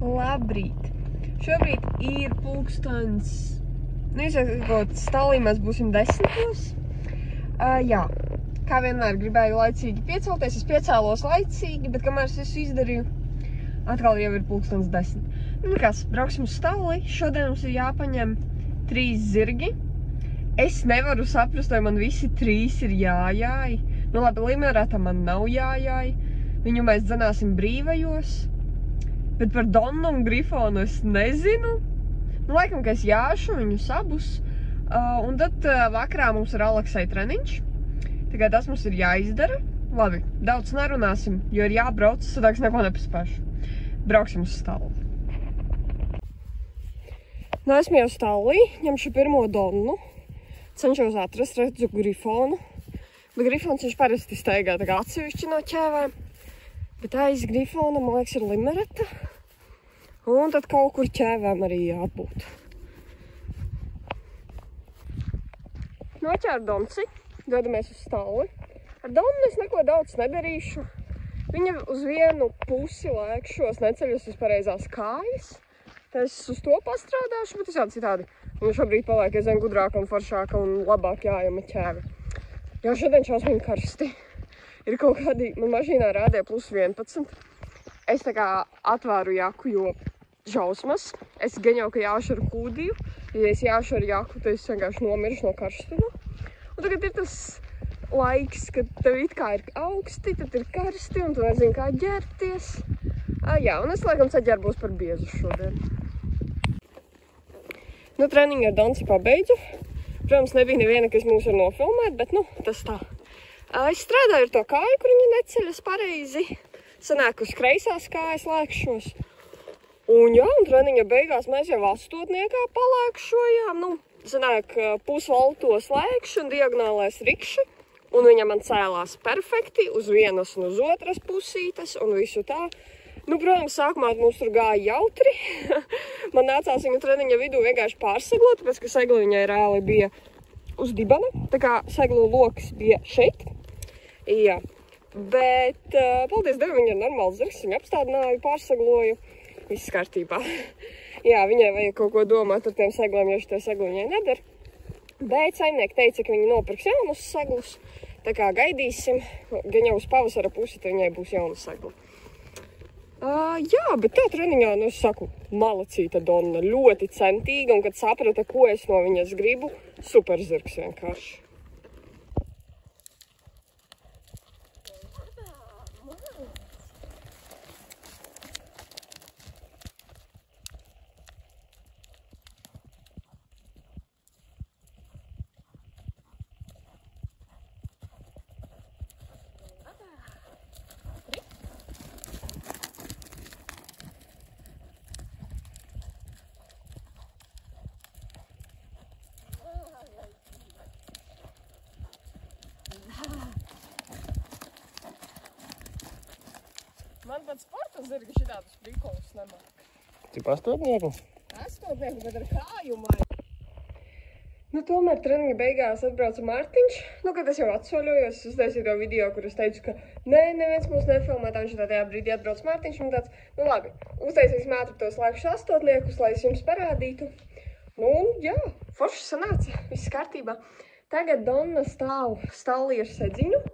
Labrīt! Šobrīd ir pulkstens, izsakot stālī, mēs būsim 10. Jā, kā vienmēr gribēju laicīgi piecelties, es piecēlos laicīgi, bet kamēr es visu izdarīju, atkal jau ir pulkstens 10. Nu kas, brauksim uz stāli, šodien mums ir jāpaņem 3 zirgi. Es nevaru saprast, vai man visi 3 ir jājāj. Nu labi, Limerata man nav jājāj, viņu mēs dzenāsim brīvajos. Bet par Donnu un Grifonu es nezinu. Nu, laikam, ka es jāšu viņus abus. Un tad vakarā mums ir Aleksai treniņš. Tikai tas mums ir jāizdara. Labi, daudz nerunāsim, jo ir jābrauc, sadāk es neko nepaspēšu. Brauksim uz stāli. Nu, esmu jau stālī, ņemšu pirmo Donnu. Cenšos atrast, redzu Grifonu. Bet Grifons viņš parasti staigā tā kā atsevišķi no ķēvēm. Bet aiz Grifona, man liekas, ir Limerata. Un tad kaut kur ķēvēm arī jābūt. Noķēru Donci, dodamies uz stāli. Ar Donu es neko daudz nedarīšu. Viņa uz vienu pusi lēkšos, neceļos uz pareizās kājas. Tad es uz to pastrādāšu, bet visādi citādi. Viņa šobrīd paliek aizvien gudrāka un foršāka un labāk jājama ķēve. Jau šodien šausmīgi karsti. Ir kaut kādi, man mašīnā rādīja +11. Es tā kā atvēru jaku, jo žausmas. Es gan jau, ka jāšu ar kūdiju. Ja es jāšu ar jaku, tad es vienkārši nomiršu no karstuma. Un tagad ir tas laiks, kad tev it kā ir augsti, tad ir karsti un tu nezini, kā ģērbties. Jā, un es laikam saģērbos par biezu šodien. Nu, treniņu ar Donci pabeidzu. Protams, nebija neviena, kas mūs var nofilmēt, bet, nu, tas tā. Es strādāju ar to kāju, kur viņa neceļas pareizi. Sanāk uz kreisās kājas lēkšos. Un jā, un treniņa beigās mēs jau 8. palēkšojām. Nu, sanāk pusvaltos lēkši un diagonālais rikši. Un viņa man cēlās perfekti uz vienas un uz otras pusītes un visu tā. Nu, protams, sākumā mums tur gāja jautri. Man nācās viņu treniņa vidū vienkārši pārseglot, tāpēc, ka segla viņai reāli bija uz dibana. Tā kā seglu loks bija šeit. Jā, bet paldies Dievam, viņa ir normāls zirgs, viņa apstādināju, pārsegloju, viss kārtībā. Jā, viņai vajag kaut ko domāt ar tiem segliem, jo šitie segli viņai nedara. Bet saimnieki teica, ka viņi nopirks jaunus seglus, tā kā gaidīsim, gan jau uz pavasara pusi, tad viņai būs jauna segla. Jā, bet tā treniņā, nu es saku, malacīta Donna, ļoti centīga, un kad saprata, ko es no viņas gribu, super zirgs vienkārši. Man pat sporta zirgi šitādus prikolus nemāk. Cik 8? 8, bet ar kāju mai. Nu, tomēr treniņa beigās atbrauca Mārtiņš. Nu, kad es jau atsoļojos, es uztaisīju to video, kur es teicu, ka neviens mūs nefilmē, tā viņš tajā brīdī atbrauc Mārtiņš un tāds, nu labi, uztaisīsim ātri tos lēkšus 8, lai es jums parādītu. Nu, jā, forši sanāca, viss kārtībā. Tagad Donna stāv stālī ar sedziņu,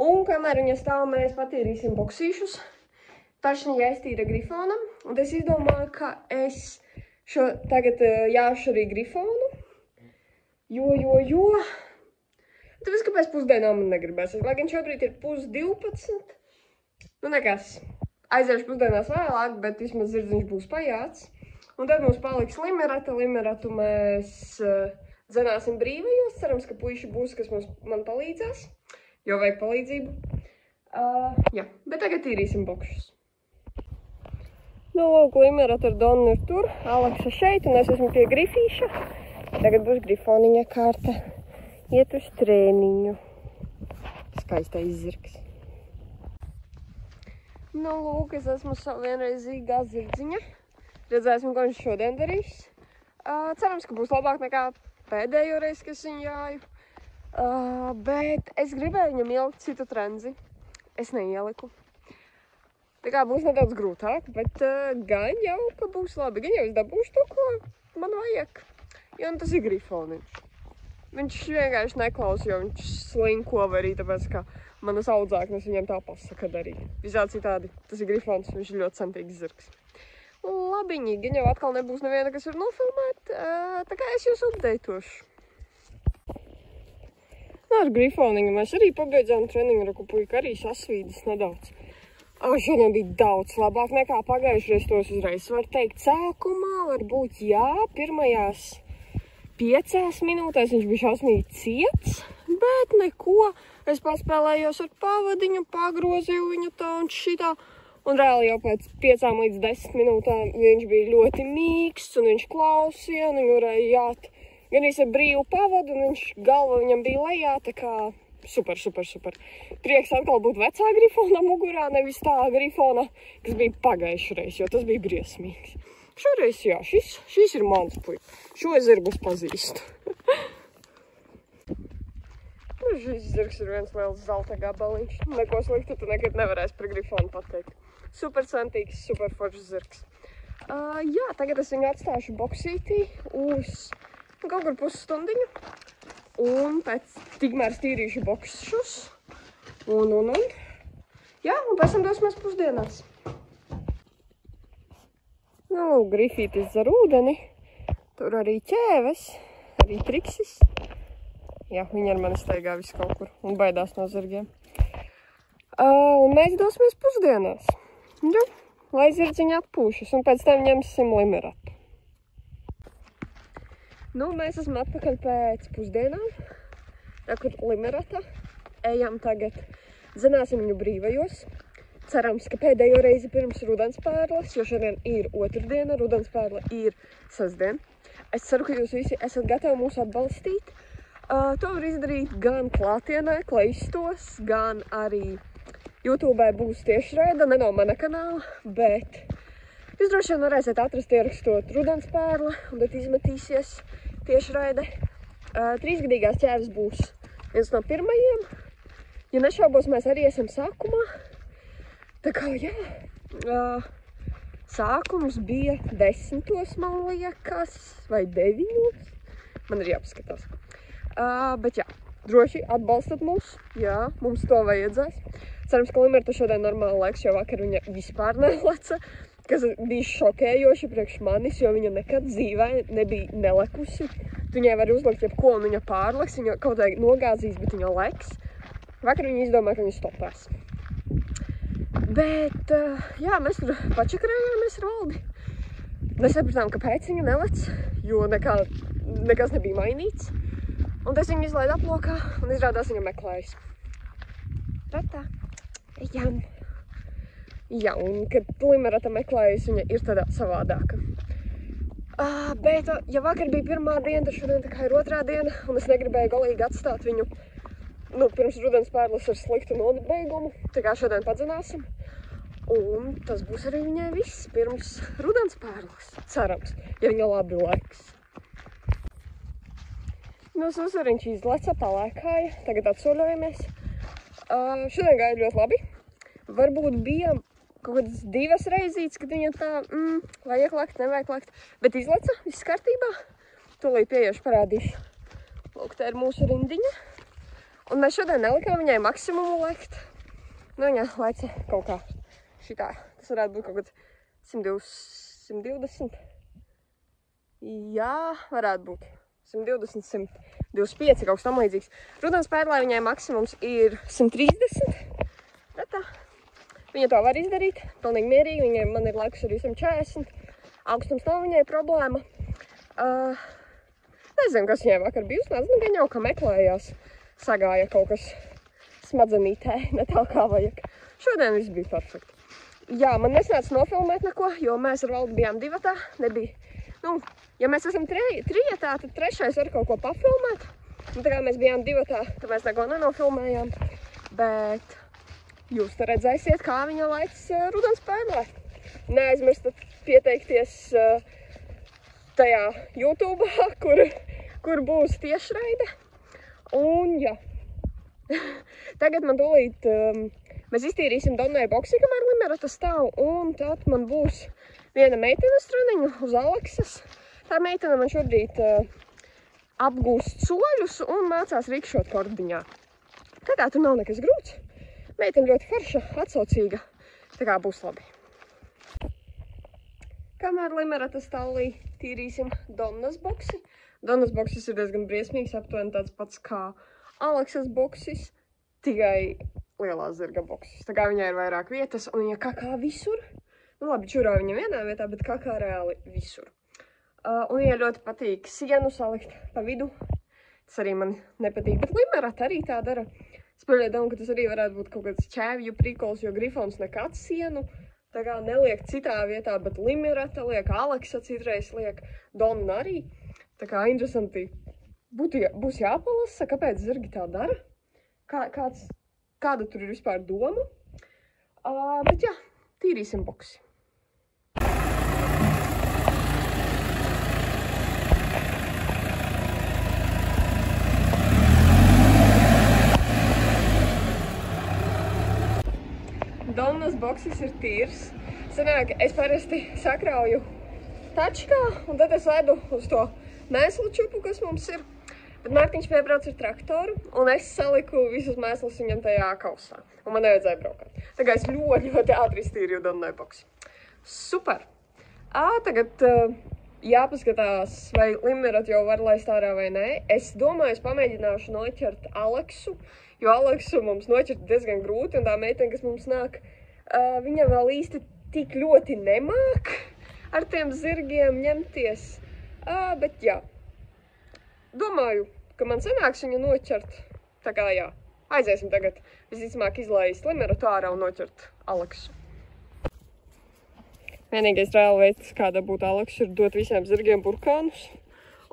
un kamēr viņa stāv, mēs patīrīsim boksīšus. Tačni jāiztīra Grifonam, un es izdomāju, ka es tagad jāšu arī Grifonu, jo. Tāpēc, ka pēc pusdienām man negribēs. Lai gan šobrīd ir 11:30. Nu, nekas. Aiziešu pusdienās vēlāk, bet vismaz zirdziņš būs pajāts. Un tad mums paliks Limerata. Limeratu mēs dzenāsim brīvajos. Cerams, ka puiši būs, kas man palīdzēs, jo vajag palīdzību. Jā, bet tagad tīrīsim bokšus. Nu, lūk, Limerata ar Donu ir tur, Aleksa šeit, un es esmu pie Grifīša. Tagad būs Grifoniņa kārta iet uz trēniņu. Skaistais zirgs. Nu, lūk, es esmu savu vienreizīgā zirdziņa. Redzēsim, ko viņš šodien darīs. Cerams, ka būs labāk nekā pēdējo reizi, kas viņu jāju. Bet es gribēju viņam ielikt citu trenzi. Es neieliku. Tā kā būs nedaudz grūtāk, bet gan jau, ka būs labi. Gan jau es dabūšu to, ko man vajag. Jo tas ir grifoniņš. Viņš vienkārši neklausa, jo viņš slinko vai arī tāpēc, ka manas audzāknes viņam tā pasaka darīt. Visādi citādi, tas ir grifons, viņš ir ļoti centīgs zirgs. Labiņi, gan jau atkal nebūs neviena, kas var nofilmēt, tā kā es jūs updeitošu. Ar grifoniņu mēs arī pabeidzām treniņu, puika arī sasvīdis nedaudz. Šodien bija daudz labāk nekā pagājušreiz, tos uzreiz var teikt. Sākumā varbūt jā, pirmajās 5 minūtēs viņš bija šausmīgi ciets, bet neko. Es paspēlējos ar pavadiņu, pagrozīju viņu tā un šitā. Un reāli jau pēc 5 līdz 10 minūtēm viņš bija ļoti mīksts un viņš klausīja un viņu varēja jāt. Gan ar brīvu pavadu, un galva viņam bija lejā, tā kā super. Prieks atkal būt vecā grifona mugurā, nevis tā grifona, kas bija pagājušreiz, jo tas bija briesmīgs. Šoreiz, jā, šis ir mans puika. Šo zirgus pazīstu. Šis zirgs ir viens liels zelta gabaliņš. Neko sliktu tu nekad nevarēsi par grifonu pateikt. Super centīgs, super foršs zirgs. Jā, tagad es viņu atstāšu boksītī uz kaut kur pusstundiņu, un pēc tikmēr stīrīšu bokšus, jā, un pēc tam dosimies pusdienās. Grifītis ar ūdeni, tur arī ķēves, arī triksis. Jā, viņi ar mani staigā visu kaut kur un baidās no zirgiem. Un mēs dosimies pusdienās, jā, lai zirdziņi atpūšas, un pēc tam ņemsim limeratu. Mēs esam atpakaļ pēc pusdienām, kur limerata. Ejam tagad, dzenāsim viņu brīvajos. Cerams, ka pēdējo reizi pirms rudenspērles, jo šodien ir otrdiena, rudenspērle ir sestdien. Es ceru, ka jūs visi esat gatavi mūs atbalstīt. To var izdarīt gan klātienē, klaistos, gan arī YouTube būs tiešraide, ne no mana kanāla, bet jūs droši vien varēsiet atrast ierakstot rudenspērle, un tad izmetīsies tiešraide. 3-gadīgās ķēves būs viens no pirmajiem. Ja nešaubos, mēs arī esam sākumā. Tā kā, jā, sākums bija 10, man liekas, vai 9. Man ir jāpaskatās. Bet jā, droši atbalstat mūs. Jā, mums to vajadzēs. Cerams, ka limerta šodien normāli laiks, jo vakar viņa vispār neleca, kas bija šokējoši priekš manis, jo viņa nekad dzīvē nebija nelekusi. Tu viņai var uzlikt jebko un viņa pārleks, viņa kaut kā nogāzīs, bet viņa leks. Vakar viņa izdomāja, ka viņa stopēs. Bet, jā, mēs tur pačakarējāmies ar Valdi. Mēs sapratām, kāpēc viņa nelec, jo nekas nebija mainīts. Un tas viņa izlaida aplokā un izrādās viņa meklējas. Ratā, ejam. Jā, un kad limerata meklējas, viņa ir tādā savādāka. Bet, ja vakar bija pirmā diena, tad šodien tā kā ir otrā diena, un es negribēju galīgi atstāt viņu, pirms rudenspērles ar sliktu nobeigumu. Tā kā šodien padzināsim. Un tas būs arī viņai viss pirms rudenspērles, cerams, ja viņa labi leks. Susariņš izleca, palēkāja, tagad atsoļojamies. Šodien gāja ļoti labi. Varbūt bija kaut kādas 2 reizītes, kad viņa tā, vajag lekt, nevajag lekt, bet izleca, viss kārtībā. Tūlīt pieiešu parādīšu. Lūk, tā ir mūsu rindiņa. Un mēs šodien nelikām viņai maksimumu lekt. Viņa leca kaut kā šitā. Tas varētu būt kaut kāds 120. Jā, varētu būt. 120, 125, kaut kas tam līdzīgs. Rudenspērlē viņai maksimums ir 130. Tā. Viņa to var izdarīt, pilnīgi mierīgi. Man ir laikus arī 140. Augstums nav viņai problēma. Nezinu, kas viņai vakar bija uznāca. Gan jau, ka meklējās, sagāja kaut kas smadzenītē, ne tā kā vajag. Šodien viss bija perfekti. Jā, man nesnāca nofilmēt neko, jo mēs ar Valdu bijām 2. Nebija. Ja mēs esam 3, tad 3. var kaut ko pafilmēt. Tā kā mēs bijām 2, tad mēs neko nenofilmējām. Bet jūs te redzēsiet, kā viņa laic rudenspērlē. Neaizmirstat pieteikties tajā YouTube, kur būs tiešraide. Un jā, tagad man tūlīt Mēs iztīrīsim Donnai boksi, kamēr Limerata stāv, un tad man būs viena meitenes treniņa uz Aleksas. Tā meitene man šobrīd apgūst soļus un mācās rikšot kordiņā. Tā kā tur nav nekas grūts. Meitene ļoti forša, atsaucīga, tā kā būs labi. Kamēr Limerata stāvlī tīrīsim Donnas boksi. Donnas boksis ir diezgan briesmīgs, aptuveni tāds pats kā Aleksas boksis, tikai lielās zirga boksis. Tā kā viņai ir vairāk vietas un viņa kakā visur. Nu labi, čurā viņa vienā vietā, bet kakā reāli visur. Un viņai ļoti patīk sienu salikt pa vidu. Tas arī man nepatīk, bet Limerata arī tā dara. Es pieļauju domu, ka tas arī varētu būt kaut kāds ķēvju prikols, jo Grifons nekad sienu tā kā neliek citā vietā, bet Limerata liek, Aleksa citreiz liek, Donna arī. Tā kā interesanti būs jāpalasa, kāpēc zirgi tā dara, kāda tur ir vispār doma. Bet jā, tīrīsim boksi. Donnas boksis ir tīrs. Sanāk, es parasti sakrauju tačkā, un tad es vedu uz to mēslu čupu, kas mums ir. Bet Mārtiņš piebrauc ar traktoru, un es saliku visus mēslus viņam tajā kausā. Un man nevajadzēja braukāt. Tagad es ļoti ātri iztīrīju Donnai boksi. Super! Tagad jāpaskatās, vai Limerata jau var laist ārā vai nē. Es domāju, es pamēģināšu noķert Aleksu, jo Aleksu mums noķert diezgan grūti, un tā meitene, kas mums nāk, viņa vēl īsti tik ļoti nemāk ar tiem zirgiem ņemties. Bet jā, domāju, ka man sanāks viņu noķert. Tā kā jā, aiziesim tagad visticamāk izlaist Limeratu ārā un noķert Aleksu. Vienīgais reāli veids, kāda būtu Aleksu, ir dot visiem zirgiem burkānus,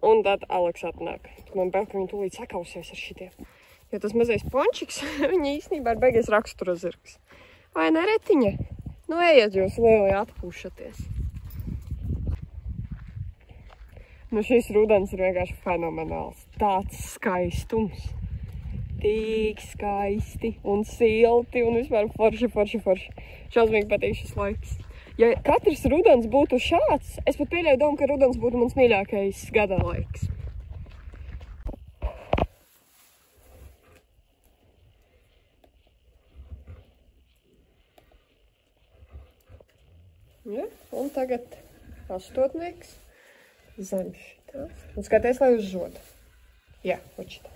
un tad Aleksa atnāk. Man bail, ka viņi tūlīt sakausies ar šitiem. Jo tas mazais pončiks, viņa īstenībā ir beigies rakstura zirgs. Vai ne, Retiņa? Nu, ejiet jūs lieli atpūšaties. Nu, šis rudens ir vienkārši fenomenāls. Tāds skaistums. Tik skaisti un silti un vispār forši. Šausmīgi patīk šis laiks. Ja katrs rudens būtu šāds, es pat pieļauju domu, ka rudens būtu mans mīļākais gada laiks. Ja, un tagad astotnieks zem šitās. Un skaties, lai uz žodu. Jā, šitā.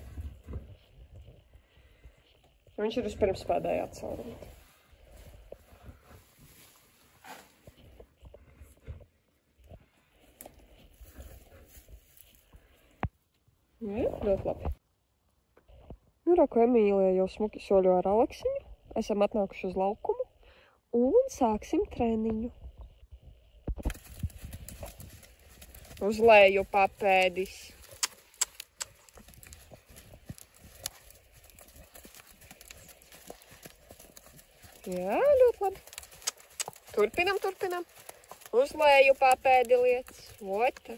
Viņš ir vispirms pēdējā caurumā. Ja, ļoti labi. Nu, Roko Emīlija jau smuki soļo ar Aleksiņu. Esam atnākuši uz laukumu un sāksim treniņu. Uz leju papēdis. Jā, ļoti labi. Turpinam. Uz leju papēdi lietas. Ota.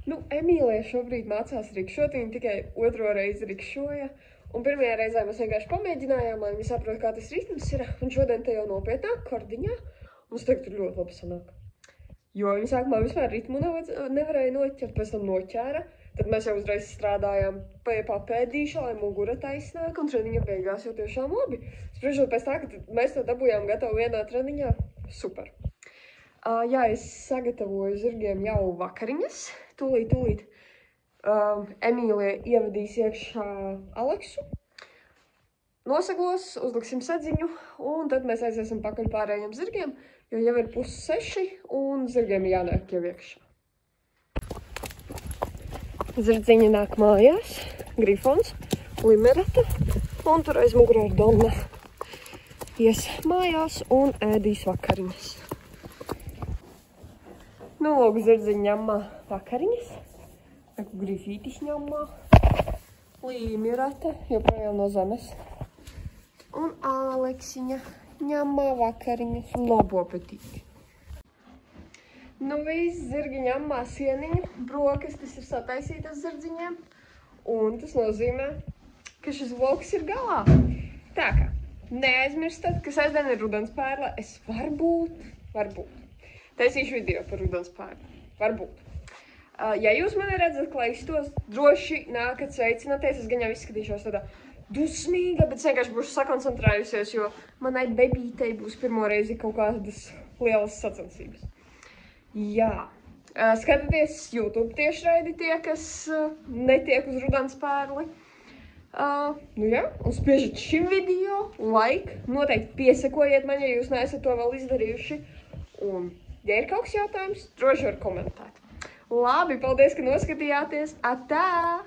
Nu, Emīlija šobrīd mācās rikšot, viņa tikai otro reizi rikšoja. Un pirmajā reizē mēs vienkārši pamēģinājām, lai viņi saprot, kā tas ritms ir. Un šodien te jau nopietnāk kordiņā. Un es teiktu, ļoti labi sanāk. Jo viņi sākumā vispār ritmu nevarēja noķert, pēc tam noķēra. Tad mēs jau uzreiz strādājām pie papēdīša, lai mugura taisnāk. Un treniņa beigās jau tiešām labi. Spriežot pēc tā, ka mēs to dabūjām gatavu vienā treniņā. Super. Jā, es sagatavoju zirgiem jau vakariņas. Tūlīt. Emīlija ievadīs iekšā Aleksu, nosaglos, uzliksim sadziņu, un tad mēs aiziesim pakaļ pārējiem zirgiem, jo jau ir 5:30 un zirgiem jānāk jau iekšā. Zirdziņi nāk mājās, Grifons, Limerata, un tur aiz mugurā ir Donna. Ies mājās un ēdīs vakariņas. Nu, lūk, zirdziņi ņemā vakariņas. Grifītis ņemā, Limerata, joprojām no zemes. Un Aleksiņa ņemā vakariņas un labu apetīti. Nu viss zirgiņam māsieniņa, brokastis ir sataisītas zirdziņiem, un tas nozīmē, ka šis vlogs ir galā. Tā kā, neaizmirstat, ka sestdien ir rudenspērle, es varbūt, taisīšu video par rudenspērli, varbūt. Ja jūs mani redzat klaistos, droši nākat sveicināties, es gan jau izskatīšos tādā dusmīga, bet es vienkārši būšu sakoncentrējusies, jo manai bebītei būs pirmo reizi kaut kādas lielas sacensības. Jā, skatieties YouTube tiešraidi tie, kas netiek uz rudenspērli. Nu jā, un spiežat šim video, like, noteikti piesekojiet man, ja jūs neesat to vēl izdarījuši. Un, ja ir kaut kas jautājums, droši var komentēt. Labi, paldies, ka noskatījāties. Atā!